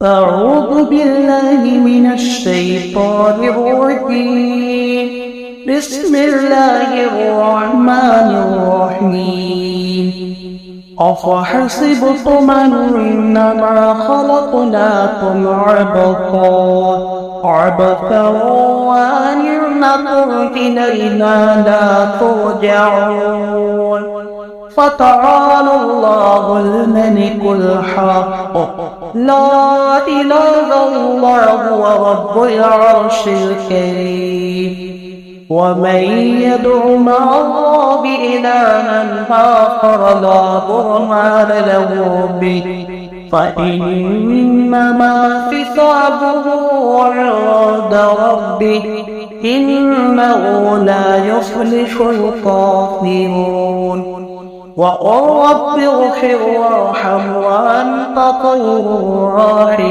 أعوذ بالله من الشيطان الرجيم. بسم الله الرحمن الرحيم. أفحسبتم أنما خلقناكم عبثا وأنكم إلينا لا ترجعون. فتعالى الله الملك الحق، لا إله إلا هو رب العرش الكريم. ومن يدع مع الله إلها آخر لا برهان له به فإنما حسابه عند ربه، إنه لا يفلح الكافرون. وقل رب اغفر وارحم وأنت خير الراحمين.